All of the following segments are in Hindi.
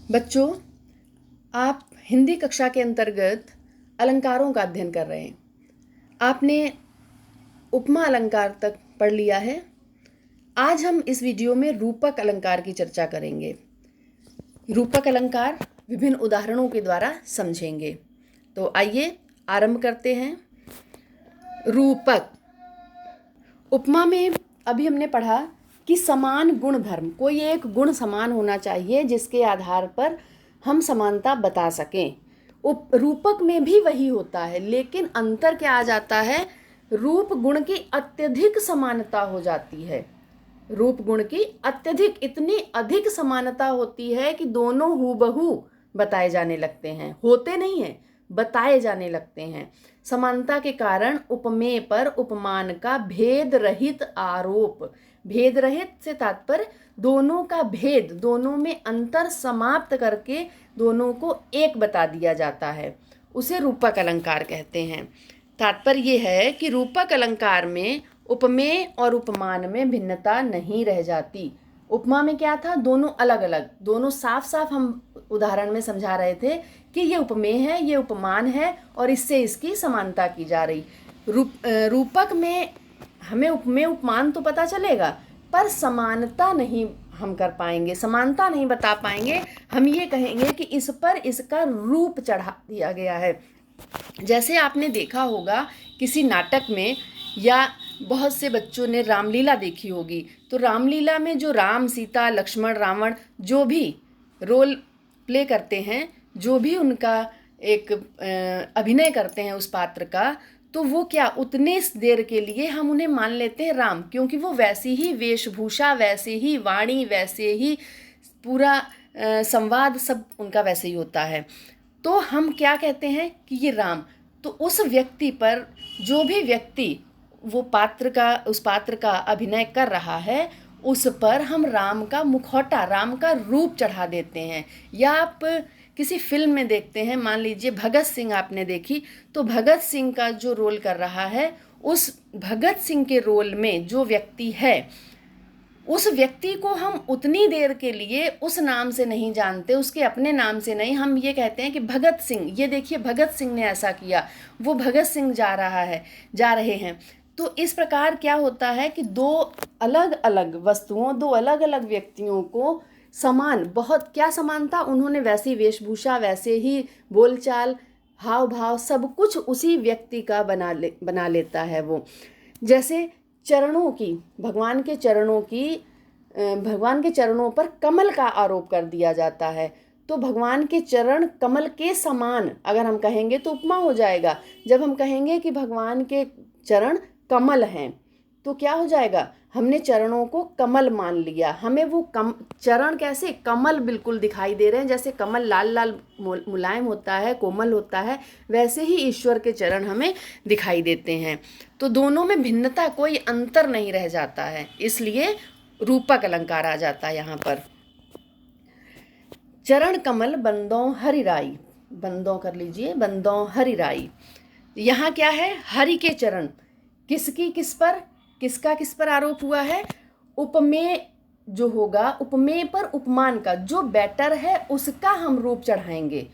बच्चों, आप हिंदी कक्षा के अंतर्गत अलंकारों का अध्ययन कर रहे हैं। आपने उपमा अलंकार तक पढ़ लिया है। आज हम इस वीडियो में रूपक अलंकार की चर्चा करेंगे। रूपक अलंकार विभिन्न उदाहरणों के द्वारा समझेंगे। तो आइए आरंभ करते हैं। रूपक। उपमा में अभी हमने पढ़ा कि समान गुण धर्म, कोई एक गुण समान होना चाहिए जिसके आधार पर हम समानता बता सकें। रूपक में भी वही होता है, लेकिन अंतर क्या आ जाता है, रूप गुण की अत्यधिक समानता हो जाती है। रूप गुण की अत्यधिक, इतनी अधिक समानता होती है कि दोनों हूबहू बताए जाने लगते हैं, होते नहीं हैं, बताए जाने लगते हैं। समानता के कारण उपमेय पर उपमान का भेद रहित आरोप, भेद रहित से तात्पर्य दोनों का भेद, दोनों में अंतर समाप्त करके दोनों को एक बता दिया जाता है, उसे रूपक अलंकार कहते हैं। तात्पर्य ये है कि रूपक अलंकार में उपमेय और उपमान में भिन्नता नहीं रह जाती। उपमा में क्या था, दोनों अलग अलग, दोनों साफ साफ हम उदाहरण में समझा रहे थे कि ये उपमेय है, ये उपमान है और इससे इसकी समानता की जा रही। रूपक में हमें उपमेय उपमान तो पता चलेगा, पर समानता नहीं हम कर पाएंगे, समानता नहीं बता पाएंगे। हम ये कहेंगे कि इस पर इसका रूप चढ़ा दिया गया है। जैसे आपने देखा होगा किसी नाटक में, या बहुत से बच्चों ने रामलीला देखी होगी, तो रामलीला में जो राम, सीता, लक्ष्मण, रावण जो भी रोल प्ले करते हैं, जो भी उनका एक अभिनय करते हैं उस पात्र का, तो वो क्या, उतने देर के लिए हम उन्हें मान लेते हैं राम, क्योंकि वो वैसी ही वेशभूषा, वैसे ही वाणी, वैसे ही पूरा संवाद सब उनका वैसे ही होता है। तो हम क्या कहते हैं कि ये राम। तो उस व्यक्ति पर, जो भी व्यक्ति वो पात्र का, उस पात्र का अभिनय कर रहा है, उस पर हम राम का मुखौटा, राम का रूप चढ़ा देते हैं। या आप किसी फिल्म में देखते हैं, मान लीजिए भगत सिंह आपने देखी, तो भगत सिंह का जो रोल कर रहा है, उस भगत सिंह के रोल में जो व्यक्ति है, उस व्यक्ति को हम उतनी देर के लिए उस नाम से नहीं जानते, उसके अपने नाम से नहीं। हम ये कहते हैं कि भगत सिंह, ये देखिए भगत सिंह ने ऐसा किया, वो भगत सिंह जा रहे हैं। तो इस प्रकार क्या होता है कि दो अलग अलग वस्तुओं, दो अलग अलग व्यक्तियों को समान, बहुत क्या समानता, उन्होंने वैसी वेशभूषा, वैसे ही बोलचाल, हाव भाव, सब कुछ उसी व्यक्ति का बना लेता है वो। जैसे चरणों की, भगवान के चरणों पर कमल का आरोप कर दिया जाता है, तो भगवान के चरण कमल के समान अगर हम कहेंगे तो उपमा हो जाएगा। जब हम कहेंगे कि भगवान के चरण कमल हैं, तो क्या हो जाएगा, हमने चरणों को कमल मान लिया। हमें वो चरण कैसे, कमल बिल्कुल दिखाई दे रहे हैं, जैसे कमल लाल लाल मुलायम होता है, कोमल होता है, वैसे ही ईश्वर के चरण हमें दिखाई देते हैं। तो दोनों में भिन्नता, कोई अंतर नहीं रह जाता है, इसलिए रूपक अलंकार आ जाता है यहाँ पर। चरण कमल बंदों हरिराई, बंदों कर लीजिए, बंदों हरिराई। यहाँ क्या है, हरि के चरण, किसकी किस पर, किसका किस पर आरोप हुआ है, उपमेय जो होगा, उपमेय पर उपमान का जो बेटर है उसका हम रूप चढ़ाएंगे।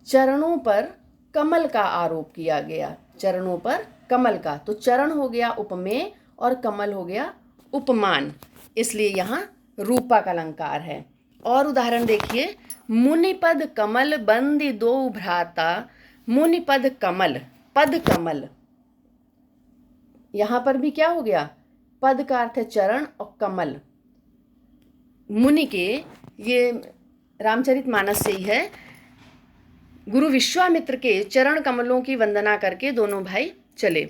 चरणों पर कमल का आरोप किया गया, चरणों पर कमल का, तो चरण हो गया उपमेय और कमल हो गया उपमान, इसलिए यहाँ रूपक अलंकार है। और उदाहरण देखिए, मुनिपद कमल बंदी दो भ्राता, मुनिपद कमल, पद कमल, यहाँ पर भी क्या हो गया, पद का अर्थ है चरण और कमल। मुनि के, ये रामचरितमानस से ही है, गुरु विश्वामित्र के चरण कमलों की वंदना करके दोनों भाई चले।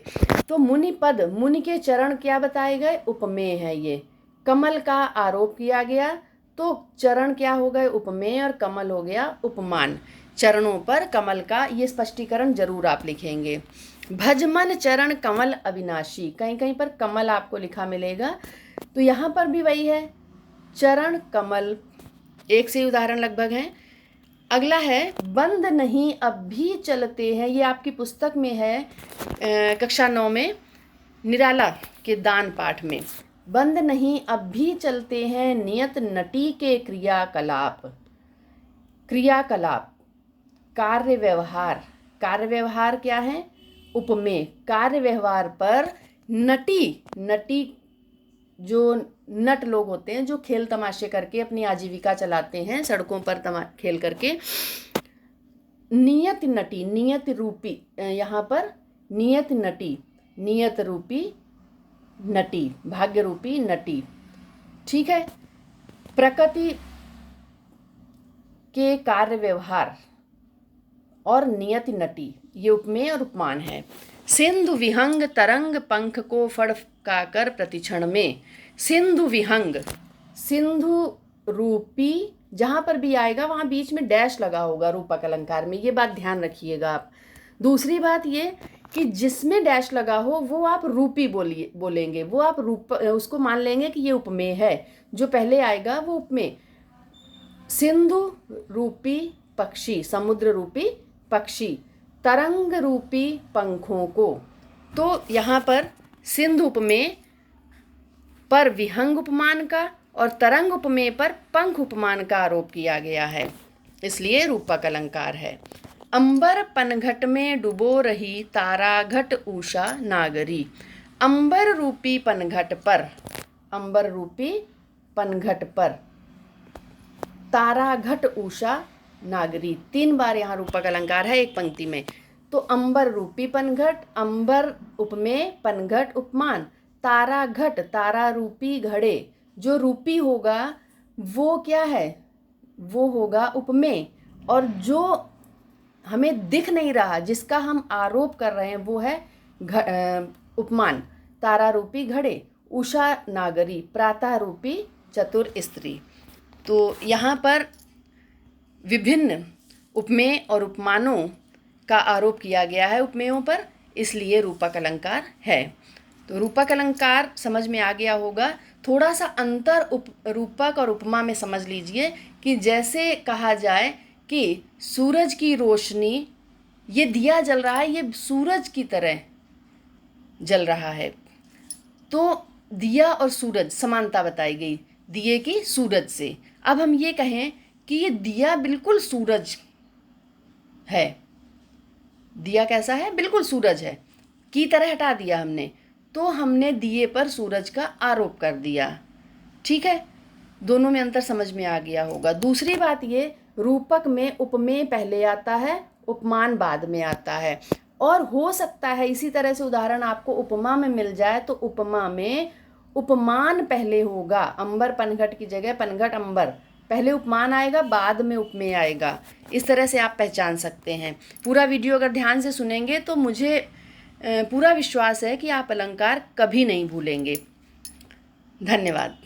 तो मुनि पद, मुनि के चरण क्या बताए गए, उपमेय है ये। कमल का आरोप किया गया, तो चरण क्या हो गए, उपमेय, और कमल हो गया उपमान। चरणों पर कमल का ये स्पष्टीकरण जरूर आप लिखेंगे। भजमन चरण कमल अविनाशी, कहीं कहीं पर कमल आपको लिखा मिलेगा, तो यहाँ पर भी वही है, चरण कमल, एक से उदाहरण लगभग हैं। अगला है, बंद नहीं अब भी चलते हैं, ये आपकी पुस्तक में है, कक्षा 9 में निराला के दान पाठ में। बंद नहीं अब भी चलते हैं नियत नटी के क्रियाकलाप, क्रियाकलाप, कार्य व्यवहार, कार्य व्यवहार क्या है? उपमेय। कार्य व्यवहार पर नटी, नटी जो नट लोग होते हैं जो खेल तमाशे करके अपनी आजीविका चलाते हैं सड़कों पर खेल करके, नियत नटी, नियत रूपी, यहाँ पर नियत नटी, नियत रूपी नटी, भाग्य रूपी नटी। ठीक है। प्रकृति के कार्य व्यवहार और नियत नटी, ये उपमेय और उपमान है। सिंधु विहंग तरंग पंख को फड़फड़ाकर प्रतिक्षण में। सिंधु विहंग, सिंधु रूपी, जहाँ पर भी आएगा वहाँ बीच में डैश लगा होगा रूपक अलंकार में, ये बात ध्यान रखिएगा आप। दूसरी बात ये कि जिसमें डैश लगा हो वो आप रूपी बोलेंगे, वो आप रूप उसको मान लेंगे कि ये उपमेय है। जो पहले आएगा वो उपमेय। सिंधु रूपी पक्षी, समुद्र रूपी पक्षी, तरंग रूपी पंखों को। तो यहाँ पर सिंधु उपमेय पर विहंग उपमान का और तरंग उपमेय पर पंख उपमान का आरोप किया गया है, इसलिए रूपक अलंकार है। अंबर पनघट में डुबो रही ताराघट उषा नागरी। अंबर रूपी पनघट पर, अंबर रूपी पनघट पर ताराघट उषा नागरी, 3 बार यहाँ रूपक अलंकार है एक पंक्ति में। तो अंबर रूपी पनघट, अंबर उपमेय, पनघट उपमान, ताराघट, तारा रूपी घड़े। जो रूपी होगा वो क्या है? वो होगा उपमेय, और जो हमें दिख नहीं रहा, जिसका हम आरोप कर रहे हैं, वो है उपमान, तारा रूपी घड़े, उषा नागरी, प्रातः रूपी चतुर स्त्री। तो यहाँ पर विभिन्न उपमेय और उपमानों का आरोप किया गया है उपमेयों पर, इसलिए रूपक अलंकार है। तो रूपक अलंकार समझ में आ गया होगा। थोड़ा सा अंतर रूपक और उपमा में समझ लीजिए कि जैसे कहा जाए कि सूरज की रोशनी, ये दिया जल रहा है, ये सूरज की तरह जल रहा है। तो दिया और सूरज समानता बताई गई, दिए की सूरज से। अब हम ये कहें कि ये दिया बिल्कुल सूरज है, दिया कैसा है? बिल्कुल सूरज है, की तरह हटा दिया हमने, तो हमने दिए पर सूरज का आरोप कर दिया। ठीक है, दोनों में अंतर समझ में आ गया होगा। दूसरी बात ये, रूपक में उपमेय पहले आता है, उपमान बाद में आता है। और हो सकता है इसी तरह से उदाहरण आपको उपमा में मिल जाए, तो उपमा में उपमान पहले होगा, अंबर पनघट की जगह पनघट अंबर, पहले उपमान आएगा बाद में उपमेय आएगा। इस तरह से आप पहचान सकते हैं। पूरा वीडियो अगर ध्यान से सुनेंगे तो मुझे पूरा विश्वास है कि आप अलंकार कभी नहीं भूलेंगे। धन्यवाद।